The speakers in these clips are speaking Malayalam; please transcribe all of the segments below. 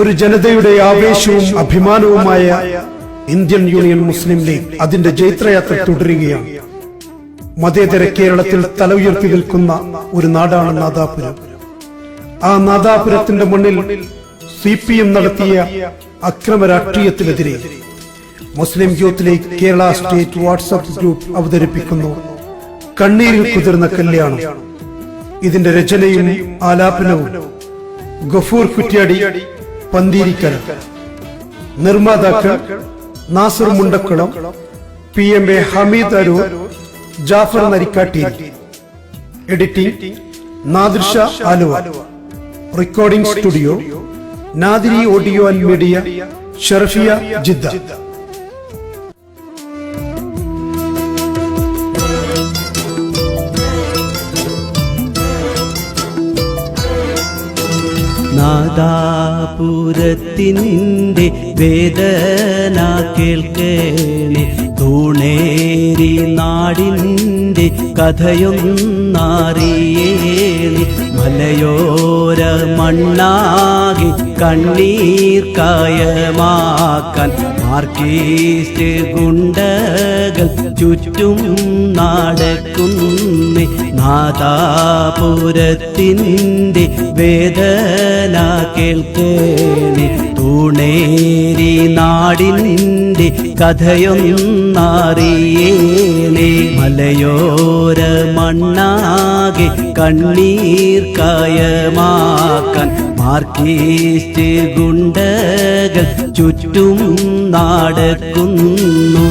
ഒരു ജനതയുടെ ആവേശവും അഭിമാനവുമായ ഇന്ത്യൻ യൂണിയൻ മുസ്ലിം ലീഗ് അതിന്റെ ജൈത്രയാത്ര തുടരുകയാണ്. മതേതര കേരളത്തിൽ തല ഉയർത്തി നിൽക്കുന്ന ഒരു നാടാണ് നാദാപുരം. ആ നാദാപുരത്തിന്റെ മണ്ണിൽ CPM നടത്തിയ അക്രമ രാഷ്ട്രീയത്തിനെതിരെ Muslim Youth League Kerala state WhatsApp group അവതരിപ്പിക്കുന്നു കണ്ണീരിൽ കുതിർന്ന കല്യാണം. ഇതിന്റെ രചനയും ആലാപനവും ഗഫൂർ കുറ്റ്യാടി പന്തീരിക്കര, നിർമ്മാതാക്കൾ Nasar Mundakkulam, PMA Hameed Aroor, Jafar Narikkatteri, editing Nadir Shah Aluva, recording studio Nadiri audio and media, Sharafiya Jeddah. നാദാപുരത്തിൻ്റെ വേദന കേൾക്കേണേ, തൂണേരി നാടിൻ്റെ കഥയൊന്നറിയേണേ. മലയോര മണ്ണാകെ കണ്ണീർ കായമാക്കാൻ മാർക്കിസ്റ്റ് ഗുണ്ടകൾ ചുറ്റും നടക്കുന്നേ. നാദാപുരത്തിൻ്റെ വേദന കേൾക്കേണേ, തൂണേരി നാടിൻ്റെ കഥയൊന്നറിയേണേ. മലയോര മണ്ണാകെ കണ്ണീർ കായമാക്കാൻ മാർക്കിസ്റ്റ് ഗുണ്ടകൾ ചുറ്റും നടക്കുന്നു.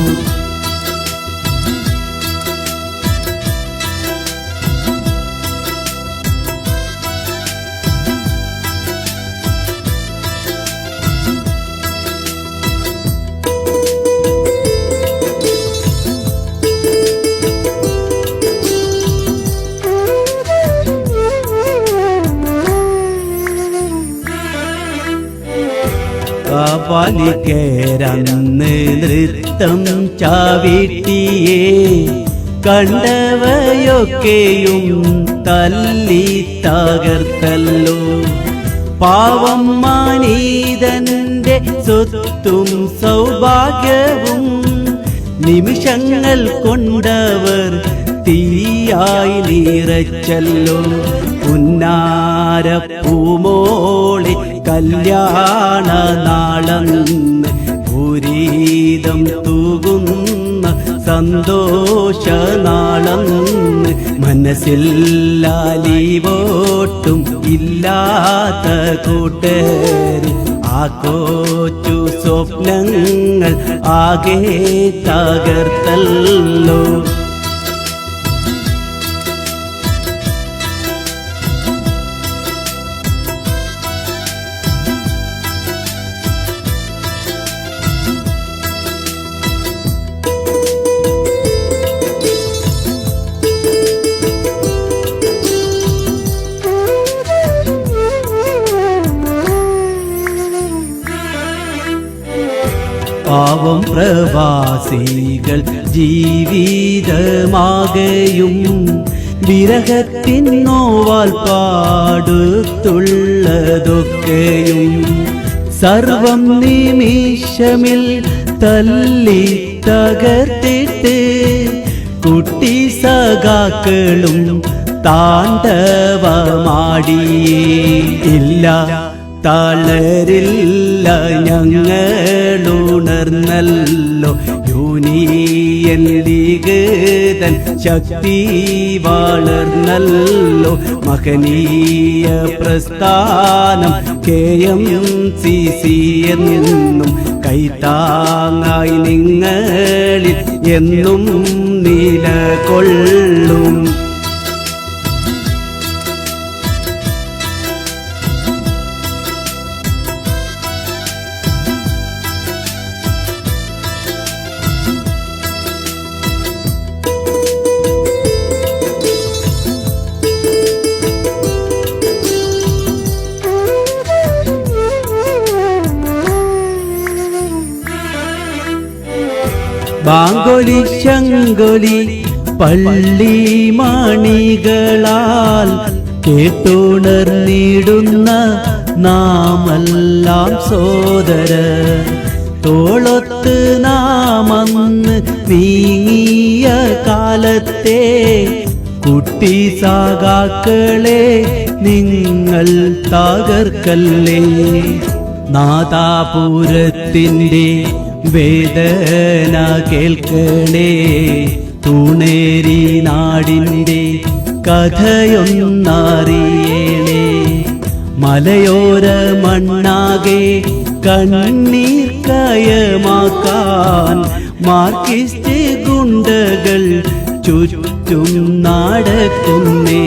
കാപാലിക്കേരന്ന് നൃത്തം ചാവിട്ടിയേ, കണ്ടവയൊക്കെയും തല്ലി തകർത്തല്ലോ. പാവം മനിതന്റെ സ്വത്തും സൗഭാഗ്യവും നിമിഷങ്ങൾ കൊണ്ടവർ തീയായി നിറച്ചല്ലോ. പുന്നാരപ്പൂമോളെ കല്യാണ നാളന്ന് പുരീതം തൂകുന്ന സന്തോഷ നാളന്ന്. മനസ്സിൽ ലാലിവോട്ടും ഇല്ലാത്ത കൂട്ടര് ആ കോച്ചു സ്വപ്നങ്ങൾ ആകെ തകർത്തല്ലോ. പാവം പ്രവാസികൾ ജീവിതമാകെയും വിരഹത്തിൻ നോവാൽ പാടുത്തുള്ളതൊക്കെയും സർവം നിമിഷമിൽ തല്ലി തകർത്തിട്ട് കുട്ടി സഖാക്കളും താണ്ഡവമാടിയില്ല. തളരില്ല ഞങ്ങളുണർന്നല്ലോ, യൂണിയൻ ലീഗ് തൻ ശക്തി വളർന്നല്ലോ. മഹനീയ പ്രസ്ഥാനം KMCC എന്നും കൈത്താങ്ങായി നിങ്ങളിൽ എന്നും നിലകൊള്ളും. ബാങ്കൊലി ശങ്കൊലി പള്ളി മണികളാൽ കേട്ടുണർന്നിടുന്ന നാമെല്ലാം സോദര തോളൊത്ത് നാമന്ന് നീങ്ങിയ കാലത്തെ കുട്ടി സാകാക്കളെ നിങ്ങൾ തകർക്കല്ലേ. നാദാപുരത്തിൻ്റെ വേദന കേൾക്കണേ, തൂണേരി നാടിൻ്റെ കഥയൊന്നറിയണേ. മലയോര മണ്ണാകെ കണ്ണീർ കയമാക്കാൻ മാർക്കിസ്റ്റ് ഗുണ്ടകൾ ചുറ്റും നടക്കുന്നേ.